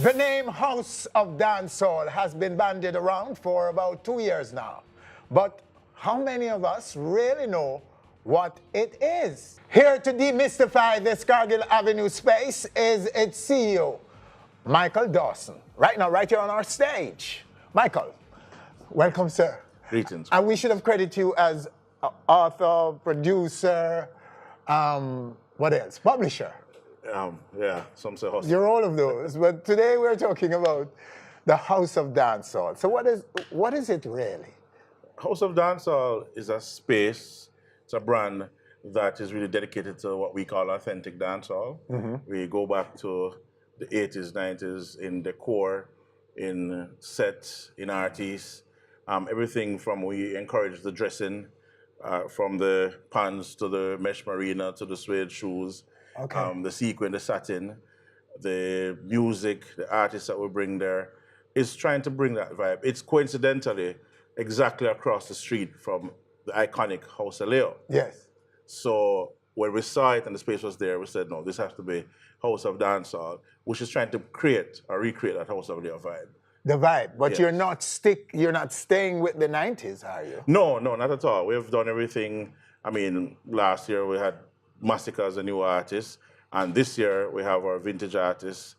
The name House of Dancehall has been bandied around for about 2 years now. But how many of us really know what it is? Here to demystify this Cargill Avenue space is its CEO, Michael Dawson. Right now, right here on our stage. Michael, welcome, sir. Greetings. And we should have credited you as author, producer, what else? Publisher. Yeah, some say hustle. You're all of those, but today we're talking about the House of Dancehall. So what is it really? House of Dancehall is a space, it's a brand that is really dedicated to what we call authentic dancehall. We go back to the 80s, 90s in decor, in sets, in artists, everything from we encourage the dressing, from the pants to the mesh marina to the suede shoes. Okay. The sequin, the satin, the music, the artists that we bring there, is trying to bring that vibe. It's coincidentally exactly across the street from the iconic House of C.E.O. Yes. So when we saw it and the space was there, we said, no, this has to be House of Dancehall, which is trying to create or recreate that House of C.E.O. vibe. The vibe, but Yes. you're not staying with the 90s, are you? No, not at all. We've done everything. I mean, last year we had Massacre as a new artist, and this year we have our vintage artists.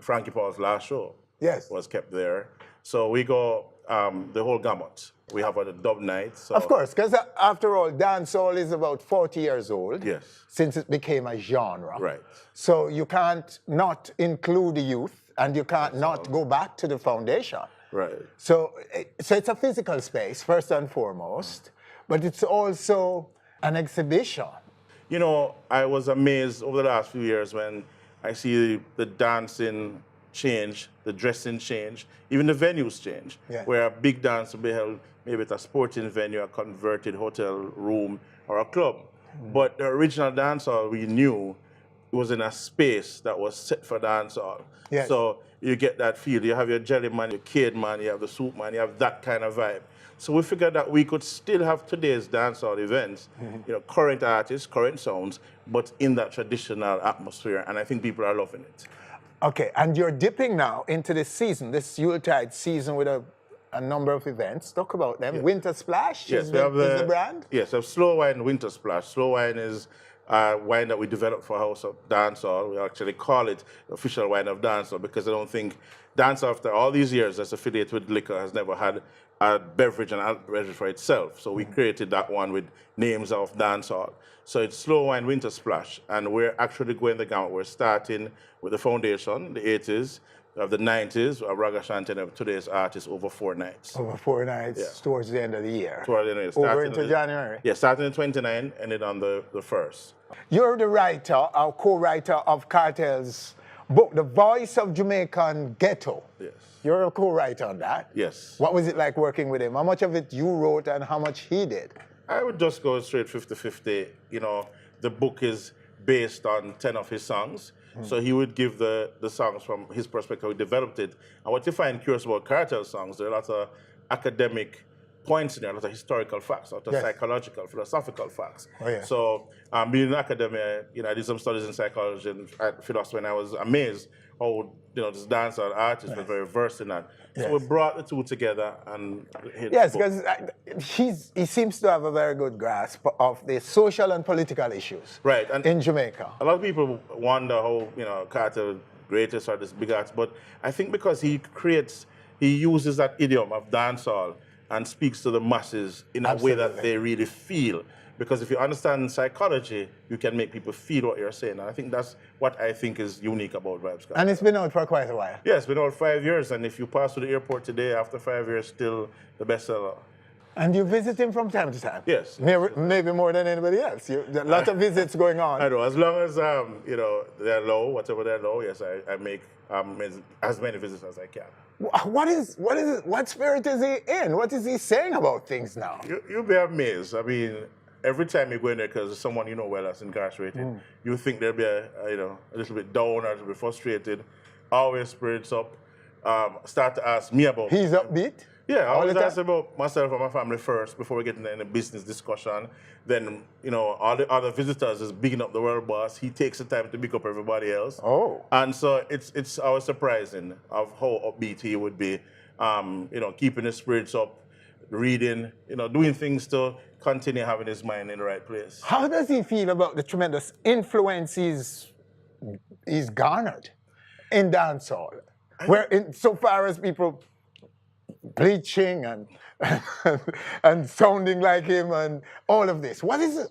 Frankie Paul's last show Yes. was kept there. So we go the whole gamut. We have a dub night. So Of course, because after all, dancehall is about 40 years old. Yes. Since it became a genre. Right. So you can't not include the youth, and you can't not go back to the foundation. Right. So it's a physical space, first and foremost, but it's also an exhibition. You know, I was amazed over the last few years when I see the dancing change, the dressing change, even the venues change. Yeah. Where a big dance will be held maybe at a sporting venue, a converted hotel room, or a club. But the original dancehall we knew was in a space that was set for dancehall. Yes. So you get that feel. You have your jelly man, your kid man, you have the soup man, you have that kind of vibe. So we figured that we could still have today's dancehall events, you know, current artists, current sounds, but in that traditional atmosphere, and I think people are loving it. Okay, and you're dipping now into this season, this Yuletide season with a number of events. Talk about them. Yeah. Winter Splash Yes, is we have the brand? Yes, we have Slow Wine Winter Splash. Slow Wine is wine that we developed for House of Dancehall. We actually call it the official wine of dancehall because I don't think dancehall, after all these years that's affiliated with liquor, has never had a beverage and adult beverage for itself. So we created that one with names of dancehall. So it's Slow Wine Winter Splash, and we're actually going the gamut. We're starting with the foundation, the 80s, of the 90s, of Raga Shanti, and of today's artists over 4 nights. Over 4 nights Yeah. towards the end of the year. Toward the end of the- Over starting into on the- January. Yeah, starting in 29, ended on the 1st. You're the writer, or co-writer of Cartels' book, The Voice of Jamaican Ghetto. Yes. You're a co-writer on that. Yes. What was it like working with him? How much of it you wrote and how much he did? I would just go straight 50-50. You know, the book is based on 10 of his songs. So he would give the songs from his perspective, he developed it. And what you find curious about Cartel songs, there are lots of academic points in there, a lot of historical facts, a lot of Yes. psychological, philosophical facts. Oh, yeah. So being in academia, you know, I did some studies in psychology and philosophy, and I was amazed how, you know, this dancer artist was very versed in that. Yes. So we brought the two together and hit Yes, the book. because he seems to have a very good grasp of the social and political issues Right, and in Jamaica. a lot of people wonder how, you know, Cartel greatest or this big artist, but I think because he uses that idiom of dancehall and speaks to the masses in a way that Absolutely. they really feel. Because if you understand psychology, you can make people feel what you're saying. And I think that's what I think is unique about Vybz Kartel. And it's been out for quite a while. Yeah, it's been out 5 years, and if you pass through the airport today, after 5 years, still the bestseller. And you visit him from time to time? Yes. Maybe more than anybody else. There are a lot of visits going on. I know, as long as you know, they're low, whatever they're low, yes, I make as many visits as I can. What spirit is he in? What is he saying about things now? You'll be amazed. I mean, every time you go in there, because someone you know well that's incarcerated, you think they'll be a little bit down or a little bit frustrated. Always spirits up. Start to ask me about. He's upbeat? Yeah, I All always the ask time? about myself and my family first before we get into any business discussion. Then, all the other visitors is bigging up the world boss. He takes the time to big up everybody else. Oh. And so it's always surprising of how upbeat he would be, keeping his spirits up, reading, doing things to continue having his mind in the right place. How does he feel about the tremendous influence he's garnered in dancehall? Where, so far as people bleaching and and sounding like him and all of this, what is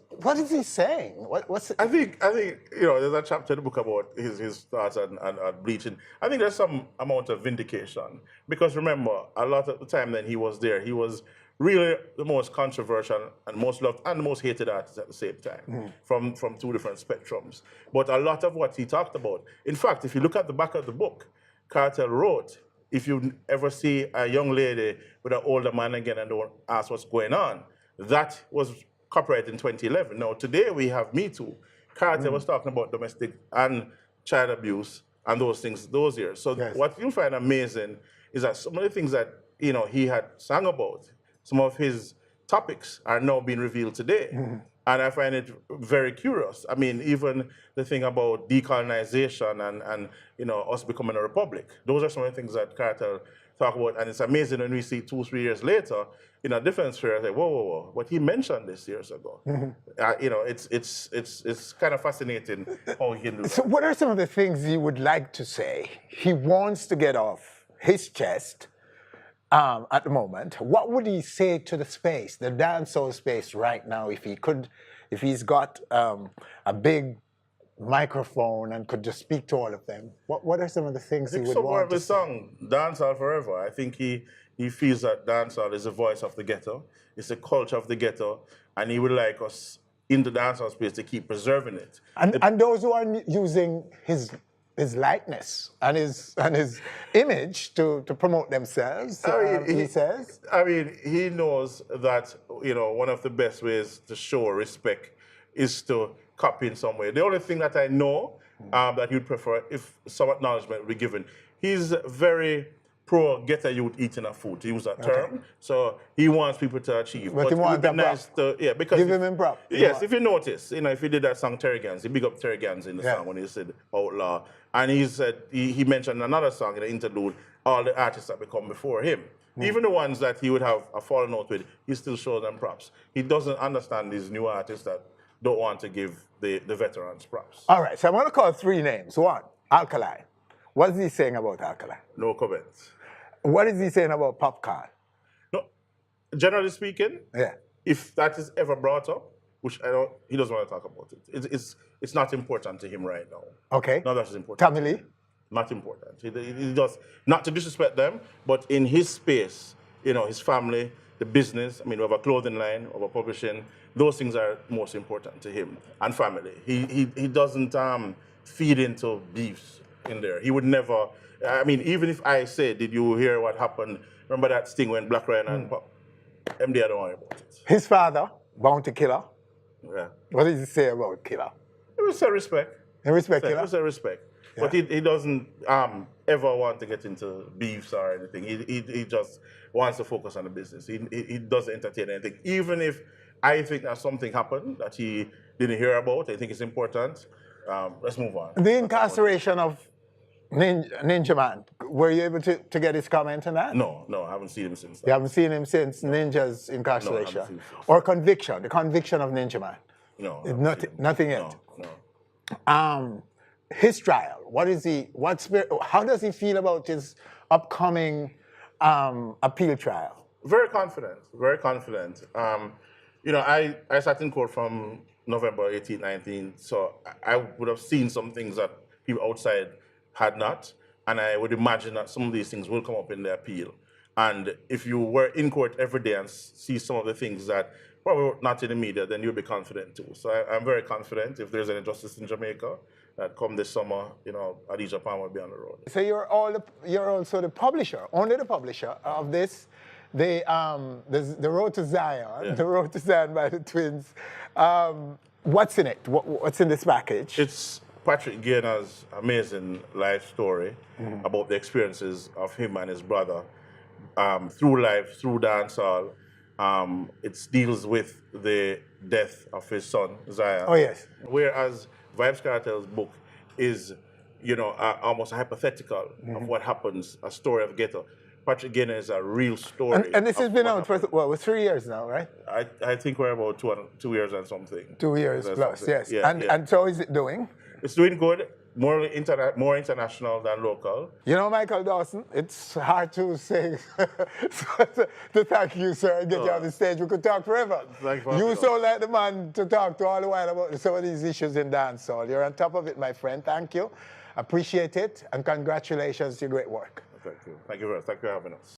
he saying? What's I think there's a chapter in the book about his thoughts and bleaching. I think there's some amount of vindication because remember, a lot of the time that he was there, he was really the most controversial and most loved and the most hated artist at the same time from two different spectrums. But a lot of what he talked about, in fact, if you look at the back of the book, Cartel wrote, if you ever see a young lady with an older man again and don't ask what's going on, that was copyright in 2011. Now, today we have Me Too. Cartel was talking about domestic and child abuse and those things those years. So what you find amazing is that some of the things that he had sung about, some of his topics are now being revealed today. And I find it very curious. I mean, even the thing about decolonization and us becoming a republic, those are some of the things that Cartel talk about. And it's amazing when we see 2-3 years later in a different sphere, I say, whoa, but he mentioned this years ago. It's kind of fascinating how he can do that. So what are some of the things he would like to say he wants to get off his chest at the moment? What would he say to the space, the dancehall space right now, if he's got a big microphone and could just speak to all of them? What are some of the things he would want to say? His song, Dancehall Forever, I think he feels that dancehall is the voice of the ghetto, it's the culture of the ghetto, and he would like us in the dancehall space to keep preserving it. And those who are using his likeness and his image to promote themselves, he says. I mean, he knows that one of the best ways to show respect is to copy in some way. The only thing that I know that he'd prefer if some acknowledgement would be given, he's very pro get a youth eating a food, to use that term. So he wants people to achieve. But he wants it would be nice to, because give him prop. Yes, if you notice, if he did that song Terry Gans, he big up Terry Gans in the song when he said outlaw. And he said he mentioned another song in the interlude, all the artists that become before him. Even the ones that he would have a falling out with, he still shows them props. He doesn't understand these new artists that don't want to give the veterans props. All right, so I'm going to call 3 names. 1, Alkaline. What is he saying about Alkaline? No comments. What is he saying about Popcorn? No, generally speaking, if that is ever brought up, which he doesn't want to talk about it. It's not important to him right now. Okay. Not that it's important. Tommy Lee? Not important. He does, not to disrespect them, but in his space, his family, the business, I mean, we have a clothing line, we have a publishing, those things are most important to him, and family. He doesn't feed into beefs in there. He would never, I mean, even if I say, did you hear what happened? Remember that sting when Black Ryan and MD, I don't worry about it. His father, Bounty Killer. Yeah. What does he say about Killer? He would say respect. He respect He Killer? would say respect. Yeah. But he doesn't ever want to get into beefs or anything. He just wants to focus on the business. He doesn't entertain anything. Even if I think that something happened that he didn't hear about, I think it's important. Let's move on. The incarceration of Ninja Man, were you able to get his comment on that? No, I haven't seen him since that. You haven't seen him since Ninja's incarceration? No, I haven't seen him since. Or conviction, the conviction of Ninja Man? No. Nothing yet? No. His trial, how does he feel about his upcoming appeal trial? Very confident, very confident. I sat in court from November 18, 19, so I would have seen some things that people outside had not, and I would imagine that some of these things will come up in the appeal. And if you were in court every day and see some of the things that probably not in the media, then you'll be confident too. So I'm very confident if there's any justice in Jamaica, that come this summer, Adidja Palmer will be on the road. So you're also the publisher, only the publisher of this, the Road to Zion, the Road to Zion by the Twins. What's in it? What's in this package? It's Patrick Gainer's amazing life story about the experiences of him and his brother through life, through dancehall. It deals with the death of his son, Zion. Oh, yes. Whereas Vybz Kartel's book is, almost hypothetical of what happens, a story of ghetto. Patrick Gaynor is a real story. And this has been out for, happened. well, 3 years now, right? I think we're about 2 years and something. 2 years Or plus, something. yes. Yeah, And so is it doing? It's doing good, more international than local. You know, Michael Dawson, it's hard to say, to thank you, sir, and get you on the stage. We could talk forever. You so like the man to talk to all the while about some of these issues in dancehall. You're on top of it, my friend. Thank you. Appreciate it, and congratulations to your great work. Thank you. Thank you for having us.